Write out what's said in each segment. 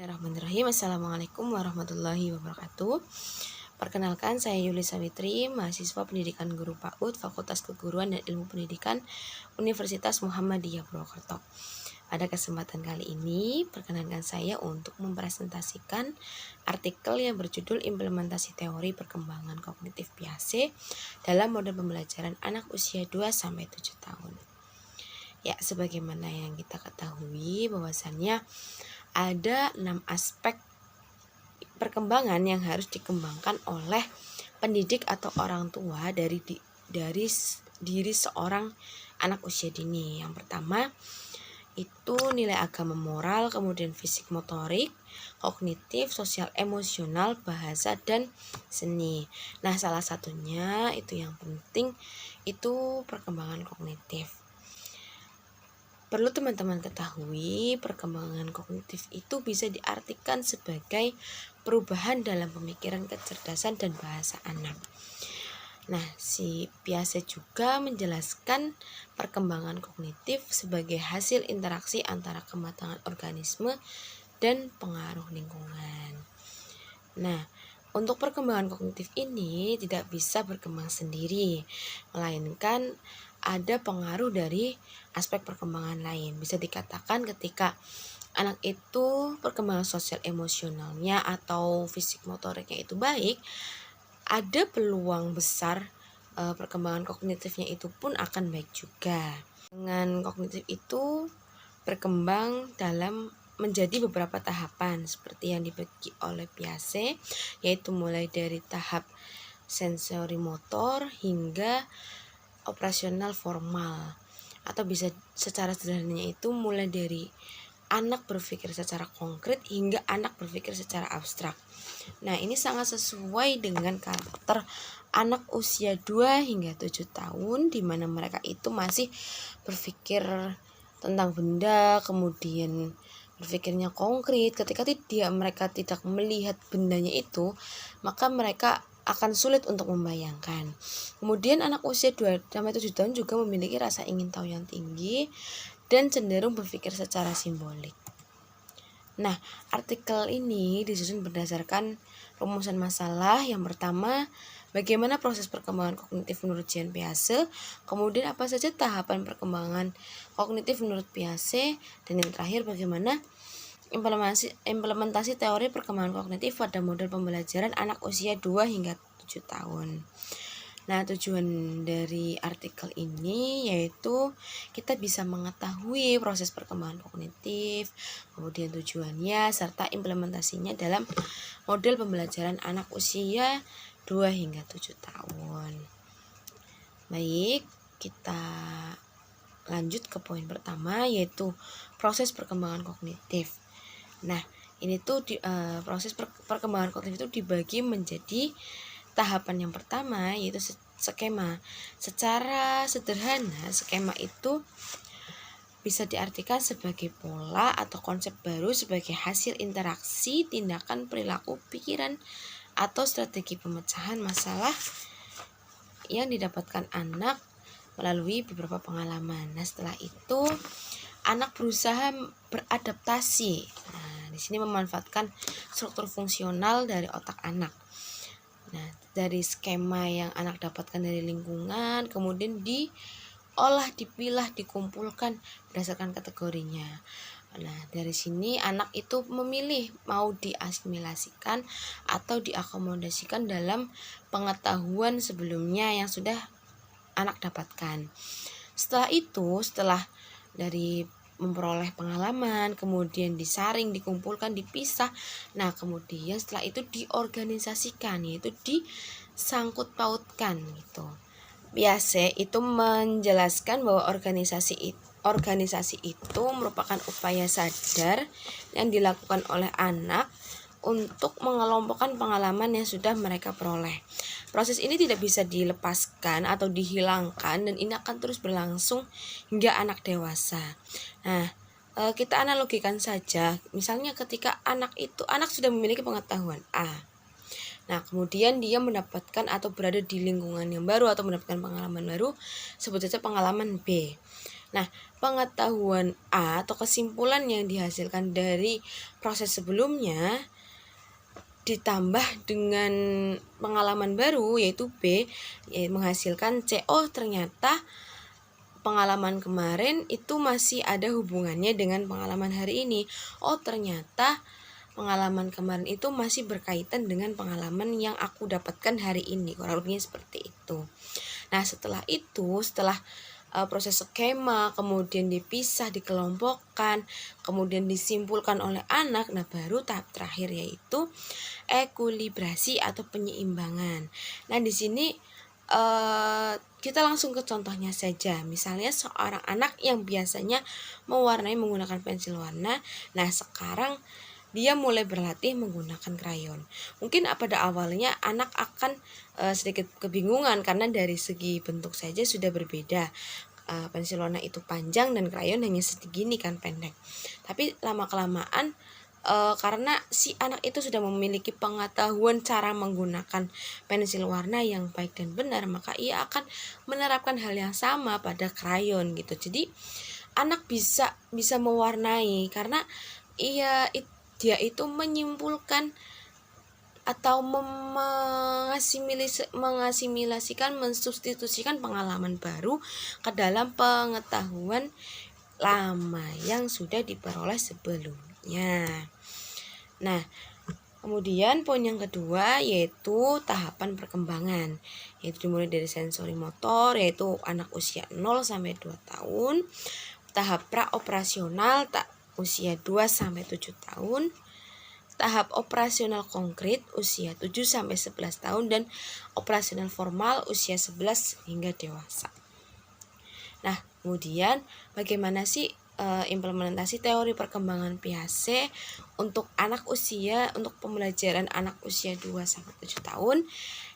Bismillahirrahmanirrahim. Assalamualaikum warahmatullahi wabarakatuh. Perkenalkan, saya Yuli Sawitri, mahasiswa pendidikan guru PAUD, Fakultas Keguruan dan Ilmu Pendidikan Universitas Muhammadiyah Purwokerto. Pada kesempatan kali ini, perkenankan saya untuk mempresentasikan artikel yang berjudul Implementasi Teori Perkembangan Kognitif Piaget dalam model pembelajaran anak usia 2-7 tahun. Ya, sebagaimana yang kita ketahui bahwasannya ada 6 aspek perkembangan yang harus dikembangkan oleh pendidik atau orang tua dari diri seorang anak usia dini. Yang pertama itu nilai agama moral, kemudian fisik motorik, kognitif, sosial emosional, bahasa, dan seni. Nah, salah satunya itu yang penting itu perkembangan kognitif. Perlu teman-teman ketahui, perkembangan kognitif itu bisa diartikan sebagai perubahan dalam pemikiran, kecerdasan, dan bahasa anak. Nah, si Piaget juga menjelaskan perkembangan kognitif sebagai hasil interaksi antara kematangan organisme dan pengaruh lingkungan. Nah, untuk perkembangan kognitif ini tidak bisa berkembang sendiri, melainkan ada pengaruh dari aspek perkembangan lain. Bisa dikatakan ketika anak itu perkembangan sosial emosionalnya atau fisik motoriknya itu baik, ada peluang besar perkembangan kognitifnya itu pun akan baik juga. Dengan kognitif itu berkembang dalam menjadi beberapa tahapan seperti yang dibagi oleh Piaget, yaitu mulai dari tahap sensori motor hingga operasional formal, atau bisa secara sederhananya itu mulai dari anak berpikir secara konkret hingga anak berpikir secara abstrak. Nah, ini sangat sesuai dengan karakter anak usia 2 hingga 7 tahun, di mana mereka itu masih berpikir tentang benda, kemudian berpikirnya konkret. Ketika mereka tidak melihat bendanya itu, maka mereka akan sulit untuk membayangkan. Kemudian anak usia 2-7 tahun juga memiliki rasa ingin tahu yang tinggi dan cenderung berpikir secara simbolik. Nah, artikel ini disusun berdasarkan rumusan masalah. Yang pertama, bagaimana proses perkembangan kognitif menurut Jean Piaget, kemudian apa saja tahapan perkembangan kognitif menurut Piaget, dan yang terakhir bagaimana implementasi teori perkembangan kognitif pada model pembelajaran anak usia 2 hingga 7 tahun. Nah, tujuan dari artikel ini yaitu kita bisa mengetahui proses perkembangan kognitif, kemudian tujuannya serta implementasinya dalam model pembelajaran anak usia 2 hingga 7 tahun. Baik, kita lanjut ke poin pertama, yaitu proses perkembangan kognitif. Nah, ini tuh proses perkembangan kognitif itu dibagi menjadi tahapan yang pertama, yaitu skema. Secara sederhana, skema itu bisa diartikan sebagai pola atau konsep baru sebagai hasil interaksi, tindakan, perilaku, pikiran, atau strategi pemecahan masalah yang didapatkan anak melalui beberapa pengalaman. Nah, setelah itu anak berusaha beradaptasi. Nah, di sini memanfaatkan struktur fungsional dari otak anak. Nah, dari skema yang anak dapatkan dari lingkungan, kemudian diolah, dipilah, dikumpulkan berdasarkan kategorinya. Nah, dari sini anak itu memilih mau diasimilasikan atau diakomodasikan dalam pengetahuan sebelumnya yang sudah anak dapatkan. Setelah dari memperoleh pengalaman, kemudian disaring, dikumpulkan, dipisah. Nah, kemudian setelah itu diorganisasikan, yaitu disangkut pautkan gitu. Piaget itu menjelaskan bahwa organisasi itu merupakan upaya sadar yang dilakukan oleh anak untuk mengelompokkan pengalaman yang sudah mereka peroleh. Proses ini tidak bisa dilepaskan atau dihilangkan, dan ini akan terus berlangsung hingga anak dewasa. Nah, kita analogikan saja, misalnya ketika anak sudah memiliki pengetahuan A. Nah, kemudian dia mendapatkan atau berada di lingkungan yang baru atau mendapatkan pengalaman baru, sebut saja pengalaman B. Nah, pengetahuan A atau kesimpulan yang dihasilkan dari proses sebelumnya ditambah dengan pengalaman baru yaitu B, menghasilkan C. Oh, ternyata pengalaman kemarin itu masih ada hubungannya dengan pengalaman hari ini. Oh, ternyata pengalaman kemarin itu masih berkaitan dengan pengalaman yang aku dapatkan hari ini. Kurang lebihnya seperti itu. Nah, setelah proses skema, kemudian dipisah, dikelompokkan, kemudian disimpulkan oleh anak, nah baru tahap terakhir yaitu ekuilibrasi atau penyeimbangan. Nah, di sini kita langsung ke contohnya saja. Misalnya seorang anak yang biasanya mewarnai menggunakan pensil warna, nah sekarang dia mulai berlatih menggunakan krayon. Mungkin pada awalnya anak akan sedikit kebingungan karena dari segi bentuk saja sudah berbeda. Pensil warna itu panjang dan krayon hanya segini kan, pendek. Tapi lama-kelamaan karena si anak itu sudah memiliki pengetahuan cara menggunakan pensil warna yang baik dan benar, maka ia akan menerapkan hal yang sama pada krayon gitu. Jadi anak bisa mewarnai karena dia itu menyimpulkan atau mengasimilasikan, mensubstitusikan pengalaman baru ke dalam pengetahuan lama yang sudah diperoleh sebelumnya. Nah, kemudian poin yang kedua yaitu tahapan perkembangan, yaitu dimulai dari sensori motor, yaitu anak usia 0 sampai 2 tahun, tahap praoperasional usia 2 sampai 7 tahun, tahap operasional konkret usia 7 sampai 11 tahun, dan operasional formal usia 11 hingga dewasa. Nah, kemudian bagaimana sih implementasi teori perkembangan Piaget untuk pembelajaran anak usia 2 sampai 7 tahun?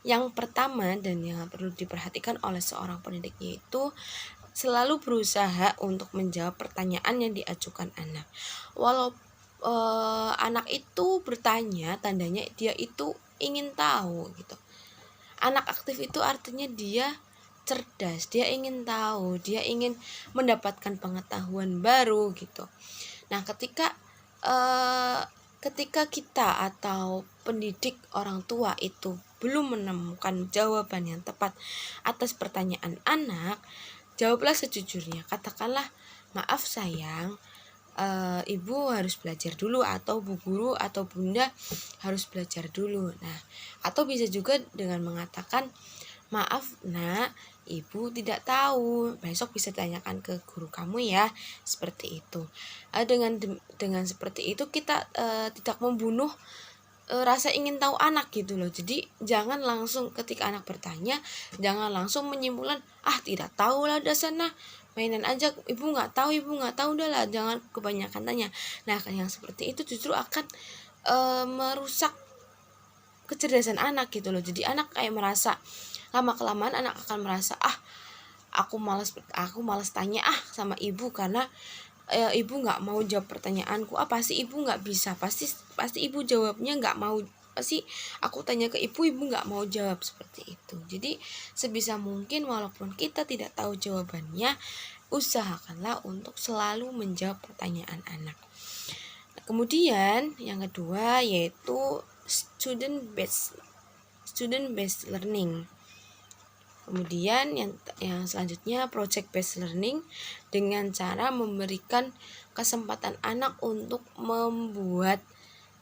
Yang pertama dan yang perlu diperhatikan oleh seorang pendidik yaitu selalu berusaha untuk menjawab pertanyaan yang diajukan anak. Walau anak itu bertanya, tandanya dia itu ingin tahu gitu. Anak aktif itu artinya dia cerdas, dia ingin tahu, dia ingin mendapatkan pengetahuan baru gitu. Nah, ketika kita atau pendidik orang tua itu belum menemukan jawaban yang tepat atas pertanyaan anak, jawablah sejujurnya. Katakanlah, maaf sayang, ibu harus belajar dulu, atau bu guru atau bunda harus belajar dulu. Nah, atau bisa juga dengan mengatakan, maaf nak, ibu tidak tahu, besok bisa tanyakan ke guru kamu ya, seperti itu. Dengan seperti itu kita tidak membunuh rasa ingin tahu anak gitu loh. Jadi jangan langsung ketika anak bertanya, jangan langsung menyimpulkan, tidak tahu lah dasarnya, mainan aja, ibu nggak tahu, udahlah jangan kebanyakan tanya. Nah, yang seperti itu justru akan merusak kecerdasan anak gitu loh. Jadi anak kayak merasa, lama-kelamaan anak akan merasa, aku malas tanya sama ibu karena ibu nggak mau jawab pertanyaanku. Pasti ibu nggak bisa, pasti ibu jawabnya nggak mau, pasti aku tanya ke ibu nggak mau jawab, seperti itu. Jadi sebisa mungkin walaupun kita tidak tahu jawabannya, usahakanlah untuk selalu menjawab pertanyaan anak. Kemudian yang kedua yaitu student based learning. Kemudian yang selanjutnya project based learning, dengan cara memberikan kesempatan anak untuk membuat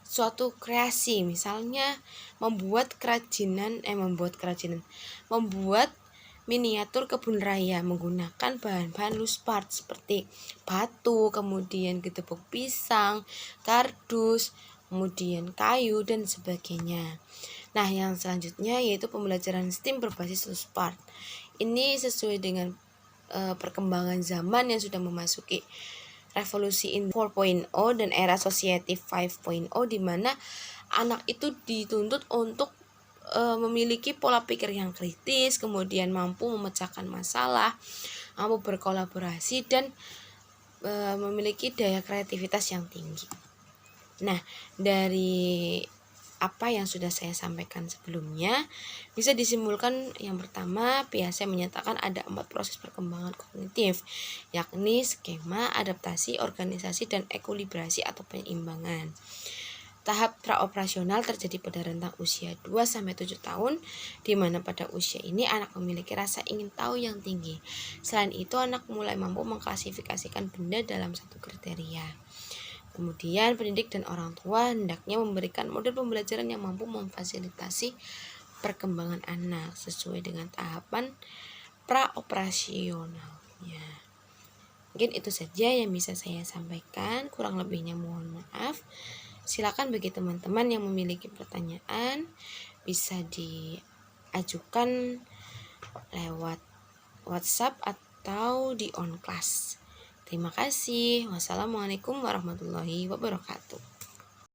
suatu kreasi, misalnya membuat miniatur kebun raya menggunakan bahan-bahan loose part seperti batu, kemudian getepuk pisang, kardus, kemudian kayu dan sebagainya. Nah, yang selanjutnya yaitu pembelajaran STEAM berbasis loose part. Ini sesuai dengan perkembangan zaman yang sudah memasuki revolusi 4.0 dan era Society 5.0, di mana anak itu dituntut untuk memiliki pola pikir yang kritis, kemudian mampu memecahkan masalah, mampu berkolaborasi, dan memiliki daya kreativitas yang tinggi. Nah, dari apa yang sudah saya sampaikan sebelumnya, bisa disimpulkan yang pertama, Piaget menyatakan ada 4 proses perkembangan kognitif, yakni skema, adaptasi, organisasi, dan ekuilibrasi atau penyeimbangan. Tahap praoperasional terjadi pada rentang usia 2-7 tahun, di mana pada usia ini anak memiliki rasa ingin tahu yang tinggi. Selain itu, anak mulai mampu mengklasifikasikan benda dalam satu kriteria. Kemudian, pendidik dan orang tua hendaknya memberikan model pembelajaran yang mampu memfasilitasi perkembangan anak sesuai dengan tahapan praoperasionalnya. Mungkin itu saja yang bisa saya sampaikan, kurang lebihnya mohon maaf. Silakan bagi teman-teman yang memiliki pertanyaan bisa diajukan lewat WhatsApp atau di on class. Terima kasih. Wassalamualaikum warahmatullahi wabarakatuh.